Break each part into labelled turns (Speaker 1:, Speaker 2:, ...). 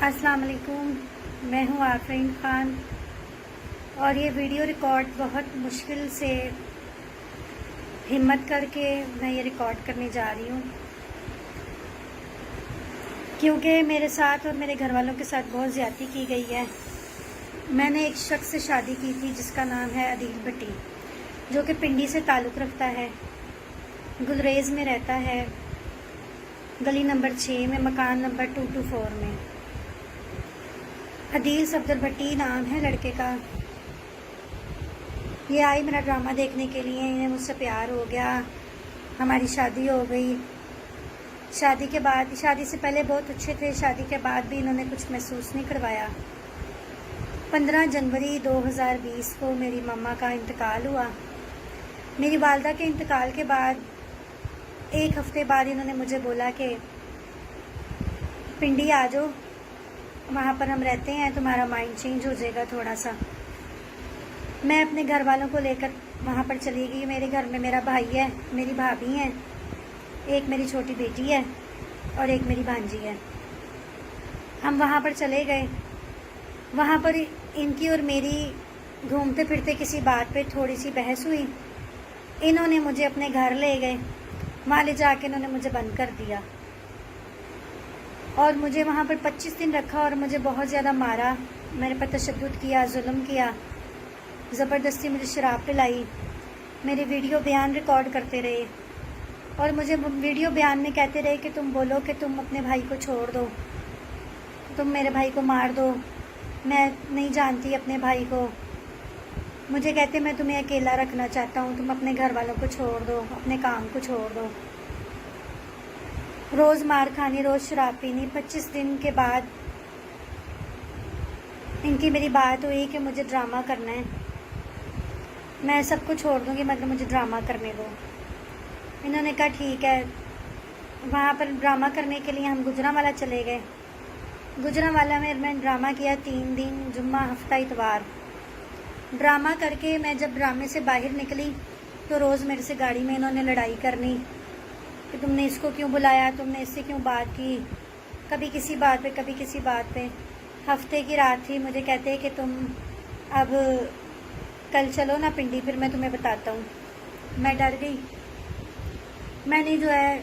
Speaker 1: السلام علیکم، میں ہوں آفرین خان اور یہ ویڈیو ریکارڈ بہت مشکل سے ہمت کر کے میں یہ ریکارڈ کرنے جا رہی ہوں، کیونکہ میرے ساتھ اور میرے گھر والوں کے ساتھ بہت زیادتی کی گئی ہے۔ میں نے ایک شخص سے شادی کی تھی جس کا نام ہے عدیل بھٹی، جو کہ پنڈی سے تعلق رکھتا ہے، گلریز میں رہتا ہے، گلی نمبر 6 میں، مکان نمبر 224 میں۔ عدیل صفدر بھٹی نام ہے لڑکے کا۔ یہ آئی میرا ڈرامہ دیکھنے کے لیے، انہیں مجھ سے پیار ہو گیا، ہماری شادی ہو گئی۔ شادی سے پہلے بہت اچھے تھے، شادی کے بعد بھی انہوں نے کچھ محسوس نہیں کروایا۔ 15 جنوری 2020 کو میری ماما کا انتقال ہوا۔ میری والدہ کے انتقال کے بعد ایک ہفتے بعد انہوں نے مجھے بولا کہ پنڈی آ جاؤ، وہاں پر ہم رہتے ہیں، تمہارا مائنڈ چینج ہو جائے گا تھوڑا سا۔ میں اپنے گھر والوں کو لے کر وہاں پر چلی گئی۔ میرے گھر میں میرا بھائی ہے، میری بھابھی ہیں، ایک میری چھوٹی بیٹی ہے اور ایک میری بھانجی ہے۔ ہم وہاں پر چلے گئے۔ وہاں پر ان کی اور میری گھومتے پھرتے کسی بات پہ تھوڑی سی بحث ہوئی۔ انہوں نے مجھے اپنے گھر لے گئے، وہاں لے جا کے انہوں نے مجھے بند کر دیا اور مجھے وہاں پر 25 دن رکھا اور مجھے بہت زیادہ مارا، میرے پر تشدد کیا، ظلم کیا، زبردستی مجھے شراب پلائی، میرے ویڈیو بیان ریکارڈ کرتے رہے اور مجھے ویڈیو بیان میں کہتے رہے کہ تم بولو کہ تم اپنے بھائی کو چھوڑ دو، تم میرے بھائی کو مار دو، میں نہیں جانتی اپنے بھائی کو۔ مجھے کہتے میں تمہیں اکیلا رکھنا چاہتا ہوں، تم اپنے گھر والوں کو چھوڑ دو، اپنے کام کو چھوڑ دو۔ روز مار کھانی، روز شراب پینی۔ 25 دن کے بعد ان کی میری بات ہوئی کہ مجھے ڈرامہ کرنا ہے، میں سب کو چھوڑ دوں گی مگر مجھے ڈرامہ کرنے دو۔ انہوں نے کہا ٹھیک ہے۔ وہاں پر ڈرامہ کرنے کے لیے ہم گجرانوالہ چلے گئے۔ گجرانوالہ میں میں نے ڈرامہ کیا 3 دن، جمعہ، ہفتہ، اتوار۔ ڈرامہ کر کے میں جب ڈرامے سے باہر نکلی تو روز میرے سے گاڑی میں انہوں نے لڑائی کرنی کہ تم نے اس کو کیوں بلایا، تم نے اس سے کیوں بات کی، کبھی کسی بات پہ کبھی کسی بات پہ۔ ہفتے کی رات تھی، مجھے کہتے کہ تم اب کل چلو نا پنڈی، پھر میں تمہیں بتاتا ہوں۔ میں ڈر گئی۔ میں نے جو ہے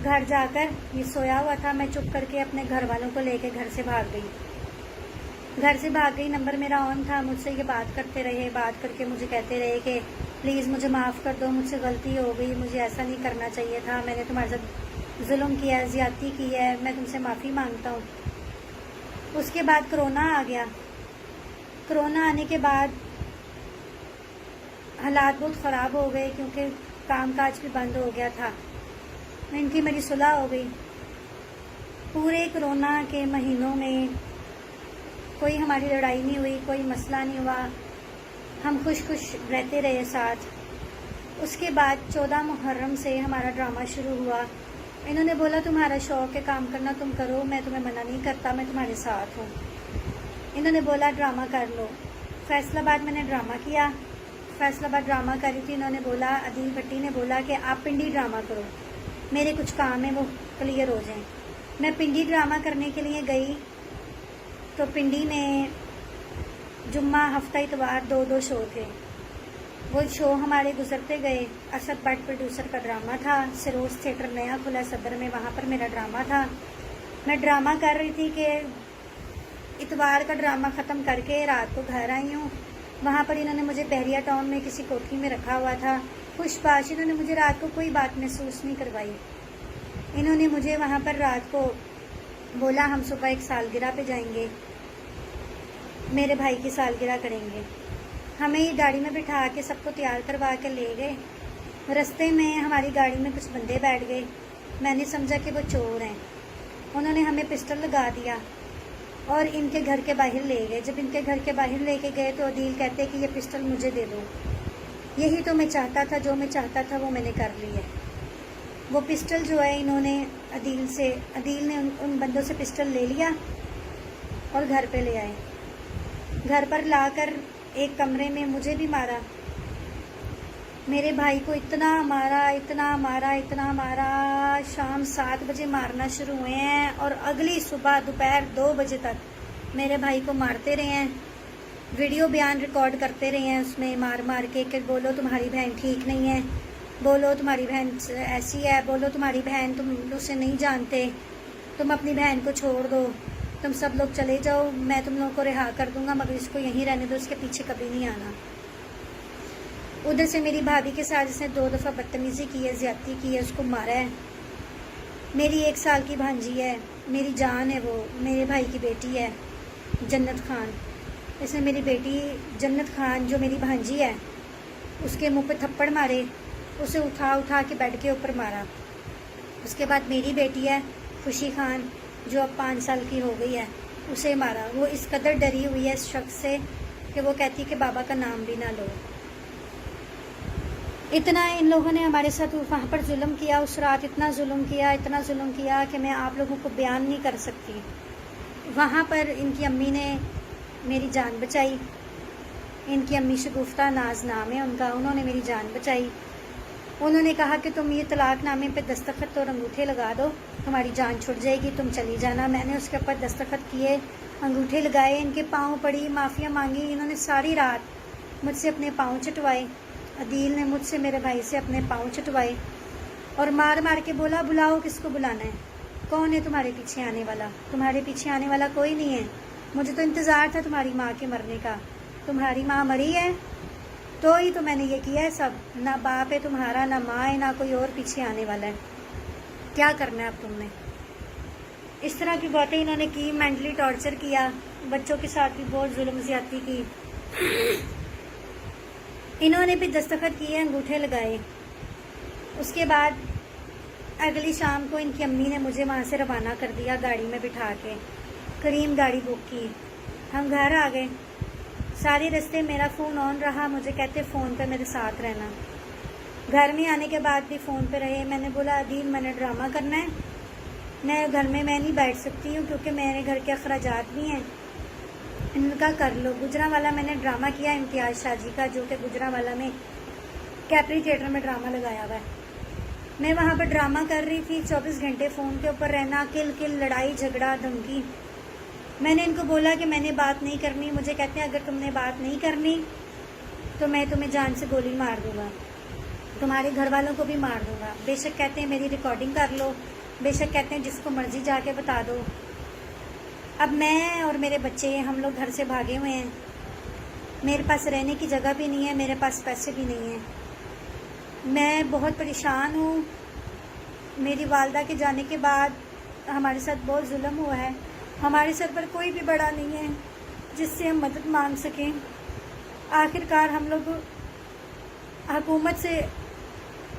Speaker 1: گھر جا کر، یہ سویا ہوا تھا، میں چپ کر کے اپنے گھر والوں کو لے کے گھر سے بھاگ گئی۔ نمبر میرا آن تھا، مجھ سے یہ بات کرتے رہے، بات کر کے مجھے کہتے رہے کہ پلیز مجھے معاف کر دو، مجھ سے غلطی ہو گئی، مجھے ایسا نہیں کرنا چاہیے تھا، میں نے تمہارے ساتھ ظلم کیا ہے، زیادتی کی ہے، میں تم سے معافی مانگتا ہوں۔ اس کے بعد کرونا آ گیا۔ کرونا آنے کے بعد حالات بہت خراب ہو گئے کیونکہ کام کاج بھی بند ہو گیا تھا۔ ان کی میری صلح ہو گئی۔ پورے کرونا کے مہینوں میں کوئی ہماری لڑائی نہیں ہوئی، کوئی مسئلہ نہیں ہوا، ہم خوش رہتے رہے ساتھ۔ اس کے بعد 14 محرم سے ہمارا ڈرامہ شروع ہوا۔ انہوں نے بولا تمہارا شوق ہے کام کرنا، تم کرو، میں تمہیں منع نہیں کرتا، میں تمہارے ساتھ ہوں۔ انہوں نے بولا ڈرامہ کر لو۔ فیصل آباد میں نے ڈرامہ کیا، فیصل آباد ڈرامہ کر رہی تھی۔ انہوں نے بولا، عدیل بھٹی نے بولا کہ آپ پنڈی ڈرامہ کرو، میرے کچھ کام ہیں وہ کلیئر ہو جائیں۔ میں پنڈی ڈرامہ کرنے کے لیے گئی تو پنڈی میں جمعہ، ہفتہ، اتوار 2 شو تھے۔ وہ شو ہمارے گزرتے گئے۔ اسد بٹ پروڈیوسر کا ڈرامہ تھا، سروس تھیٹر نیا کھلا صدر میں، وہاں پر میرا ڈرامہ تھا۔ میں ڈرامہ کر رہی تھی کہ اتوار کا ڈرامہ ختم کر کے رات کو گھر آئی ہوں۔ وہاں پر انہوں نے مجھے بحریہ ٹاؤن میں کسی کوٹھی میں رکھا ہوا تھا، خوش باش۔ انہوں نے مجھے رات کو کوئی بات محسوس نہیں کروائی۔ انہوں نے مجھے وہاں پر رات کو بولا ہم صبح ایک سالگرہ پہ جائیں گے، میرے بھائی کی سالگرہ کریں گے۔ ہمیں یہ گاڑی میں بٹھا کے سب کو تیار کروا کے لے گئے۔ رستے میں ہماری گاڑی میں کچھ بندے بیٹھ گئے، میں نے سمجھا کہ وہ چور ہیں۔ انہوں نے ہمیں پسٹل لگا دیا اور ان کے گھر کے باہر لے گئے۔ جب ان کے گھر کے باہر لے کے گئے تو عدیل کہتے کہ یہ پسٹل مجھے دے دو، یہی تو میں چاہتا تھا، جو میں چاہتا تھا وہ میں نے کر لی ہے۔ وہ پسٹل جو ہے انہوں نے عدیل نے ان بندوں سے پسٹل لے لیا اور گھر پہ لے آئے۔ گھر پر لا کر ایک کمرے میں مجھے بھی مارا، میرے بھائی کو اتنا مارا، اتنا مارا، اتنا مارا، شام 7 بجے مارنا شروع ہوئے ہیں اور اگلی صبح دوپہر 2 بجے تک میرے بھائی کو مارتے رہے ہیں، ویڈیو بیان ریکارڈ کرتے رہے ہیں اس میں مار مار کے کہ بولو تمہاری بہن ٹھیک نہیں ہے، بولو تمہاری بہن ایسی ہے، بولو تمہاری بہن تم اسے نہیں جانتے، تم اپنی بہن کو چھوڑ دو، تم سب لوگ چلے جاؤ، میں تم لوگوں کو رہا کر دوں گا مگر اس کو یہیں رہنے دو، اس کے پیچھے کبھی نہیں آنا۔ ادھر سے میری بھابھی کے ساتھ اس نے 2 دفعہ بدتمیزی کی ہے، زیادتی کی ہے، اس کو مارا ہے۔ میری 1 سال کی بھانجی ہے، میری جان ہے، وہ میرے بھائی کی بیٹی ہے جنت خان، اس نے میری بیٹی جنت خان جو میری بھانجی ہے اس کے منہ پہ تھپڑ مارے، اسے اٹھا اٹھا کے بیڈ کے اوپر مارا۔ اس کے بعد میری بیٹی ہے خوشی خان جو اب 5 سال کی ہو گئی ہے، اسے مارا۔ وہ اس قدر ڈری ہوئی ہے اس شخص سے کہ وہ کہتی کہ بابا کا نام بھی نہ لو۔ اتنا ان لوگوں نے ہمارے ساتھ وہاں پر ظلم کیا، اس رات اتنا ظلم کیا، اتنا ظلم کیا کہ میں آپ لوگوں کو بیان نہیں کر سکتی۔ وہاں پر ان کی امی نے میری جان بچائی، ان کی امی شگفتہ ناز نام ہے ان کا، انہوں نے میری جان بچائی۔ انہوں نے کہا کہ تم یہ طلاق نامے پہ دستخط اور انگوٹھے لگا دو، تمہاری جان چھٹ جائے گی، تم چلی جانا۔ میں نے اس کے اوپر دستخط کیے، انگوٹھے لگائے، ان کے پاؤں پڑی، معافیا مانگی۔ انہوں نے ساری رات مجھ سے اپنے پاؤں چٹوائے، عدیل نے مجھ سے میرے بھائی سے اپنے پاؤں چٹوائے اور مار مار کے بولا بلاؤ کس کو بلانا ہے، کون ہے تمہارے پیچھے آنے والا؟ تمہارے پیچھے آنے والا کوئی نہیں ہے، مجھے تو انتظار تھا تمہاری ماں کے مرنے کا، تمہاری ماں مری ہے تو ہی تو میں نے یہ کیا ہے سب، نہ باپ ہے تمہارا، نہ ماں ہے، نہ کوئی اور پیچھے آنے والا ہے، کیا کرنا ہے اب تم نے؟ اس طرح کی باتیں انہوں نے کی، مینٹلی ٹارچر کیا، بچوں کے ساتھ بھی بہت ظلم زیادتی کی۔ انہوں نے بھی دستخط کیے، انگوٹھے لگائے۔ اس کے بعد اگلی شام کو ان کی امی نے مجھے وہاں سے روانہ کر دیا گاڑی میں بٹھا کے، کریم گاڑی بک کی، ہم گھر آ گئے۔ سارے رستے میرا فون آن رہا، مجھے کہتے فون پہ میرے ساتھ رہنا۔ گھر میں آنے کے بعد بھی فون پہ رہے۔ میں نے بولا عدیل میں نے ڈرامہ کرنا ہے، میں گھر میں نہیں بیٹھ سکتی ہوں کیونکہ میرے گھر کے اخراجات بھی ہیں۔ ان کا کر لو۔ گجرانوالہ میں نے ڈرامہ کیا امتیاز شاہ جی کا، جو کہ گجرانوالہ میں کیپری تھیٹر میں ڈرامہ لگایا ہوا ہے۔ میں وہاں پر ڈرامہ کر رہی تھی، 24 گھنٹے فون کے اوپر رہنا، کل کل، لڑائی جھگڑا دھمکی۔ میں نے ان کو بولا کہ میں نے بات نہیں کرنی، مجھے کہتے ہیں اگر تم نے بات نہیں کرنی تو میں تمہیں جان سے گولی مار دوں گا، تمہارے گھر والوں کو بھی مار دوں گا۔ بے شک کہتے ہیں میری ریکارڈنگ کر لو، بے شک کہتے ہیں جس کو مرضی جا کے بتا دو۔ اب میں اور میرے بچے ہم لوگ گھر سے بھاگے ہوئے ہیں، میرے پاس رہنے کی جگہ بھی نہیں ہے، میرے پاس پیسے بھی نہیں ہیں، میں بہت پریشان ہوں۔ میری والدہ کے جانے کے بعد ہمارے ساتھ بہت ظلم ہوا ہے، ہمارے سر پر کوئی بھی بڑا نہیں ہے جس سے ہم مدد مانگ سکیں۔ آخر کار ہم لوگ حکومت سے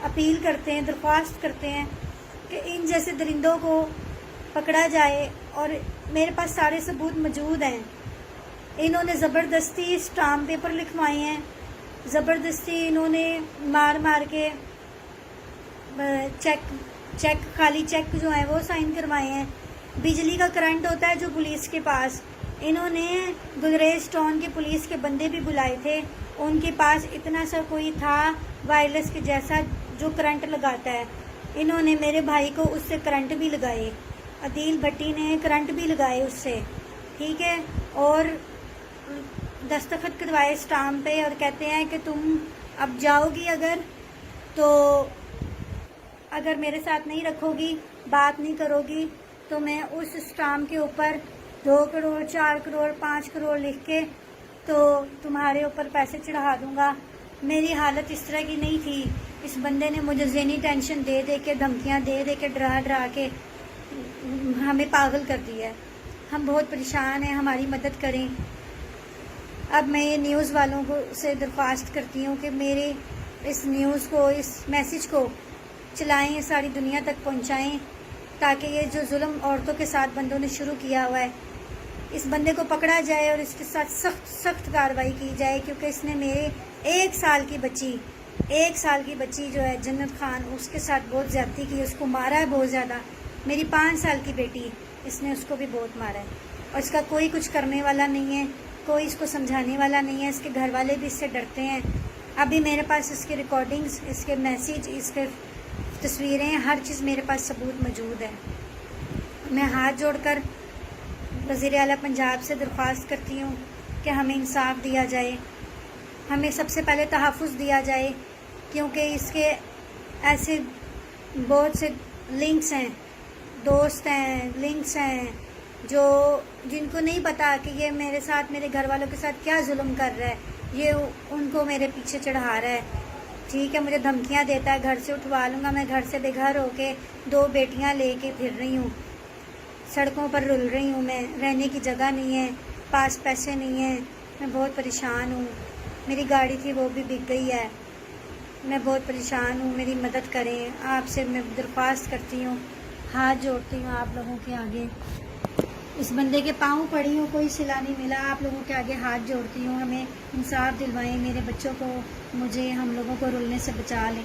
Speaker 1: اپیل کرتے ہیں، درخواست کرتے ہیں کہ ان جیسے درندوں کو پکڑا جائے، اور میرے پاس سارے ثبوت موجود ہیں۔ انہوں نے زبردستی اسٹامپ پیپر لکھوائے ہیں، زبردستی انہوں نے مار مار کے چیک خالی چیک جو ہیں وہ سائن کروائے ہیں۔ بجلی کا کرنٹ ہوتا ہے جو پولیس کے پاس، انہوں نے گلریز ٹاؤن کے پولیس کے بندے بھی بلائے تھے، ان کے پاس اتنا سا کوئی تھا وائرلیس کے جیسا جو کرنٹ لگاتا ہے، انہوں نے میرے بھائی کو اس سے کرنٹ بھی لگائے، عدیل بھٹی نے کرنٹ بھی لگائے اس سے، ٹھیک ہے، اور دستخط کروائے اسٹامپ پہ، اور کہتے ہیں کہ تم اب جاؤ گی اگر میرے ساتھ نہیں رکھو گی، بات نہیں کرو گی تو میں اس اسٹامپ کے اوپر 2 کروڑ 4 کروڑ 5 کروڑ لکھ کے تو تمہارے اوپر پیسے چڑھا دوں گا۔ میری حالت اس طرح کی نہیں تھی، اس بندے نے مجھے ذہنی ٹینشن دے دے کے، دھمکیاں دے دے کے، ڈرا ڈرا کے ہمیں پاگل کر دیا ہے۔ ہم بہت پریشان ہیں، ہماری مدد کریں۔ اب میں یہ نیوز والوں کو سے درخواست کرتی ہوں کہ میرے اس نیوز کو، اس میسج کو چلائیں، ساری دنیا تک پہنچائیں، تاکہ یہ جو ظلم عورتوں کے ساتھ بندوں نے شروع کیا ہوا ہے، اس بندے کو پکڑا جائے اور اس کے ساتھ سخت سخت کارروائی کی جائے، کیونکہ اس نے میرے 1 سال کی بچی جو ہے جنت خان، اس کے ساتھ بہت زیادتی کی، اس کو مارا ہے بہت زیادہ۔ میری 5 سال کی بیٹی، اس نے اس کو بھی بہت مارا ہے، اور اس کا کوئی کچھ کرنے والا نہیں ہے، کوئی اس کو سمجھانے والا نہیں ہے، اس کے گھر والے بھی اس سے ڈرتے ہیں۔ ابھی میرے پاس اس کے ریکارڈنگز، اس کے میسیج، اس کے تصویریں، ہر چیز میرے پاس ثبوت موجود ہے۔ میں ہاتھ جوڑ کر وزیر اعلیٰ پنجاب سے درخواست کرتی ہوں کہ ہمیں انصاف دیا جائے، ہمیں سب سے پہلے تحفظ دیا جائے، کیونکہ اس کے ایسے بہت سے لنکس ہیں، دوست ہیں، لنکس ہیں جن کو نہیں پتا کہ یہ میرے ساتھ، میرے گھر والوں کے ساتھ کیا ظلم کر رہا ہے، یہ ان کو میرے پیچھے چڑھا رہا ہے۔ ٹھیک ہے، مجھے دھمکیاں دیتا ہے، گھر سے اٹھوا لوں گا، میں گھر سے بے گھر ہو کے 2 بیٹیاں لے کے پھر رہی ہوں، سڑکوں پر رل رہی ہوں، میں رہنے کی جگہ نہیں ہے، پاس پیسے نہیں ہیں، میں بہت پریشان ہوں، میری گاڑی تھی وہ بھی بک گئی ہے، میں بہت پریشان ہوں، میری مدد کریں، آپ سے میں درخواست کرتی ہوں، ہاتھ جوڑتی ہوں آپ لوگوں کے آگے، اس بندے کے پاؤں پڑی ہوں، کوئی صلہ نہیں ملا، آپ لوگوں کے آگے ہاتھ جوڑتی ہوں، ہمیں انصاف دلوائیں، میرے بچوں کو، مجھے، ہم لوگوں کو رلنے سے بچا لیں۔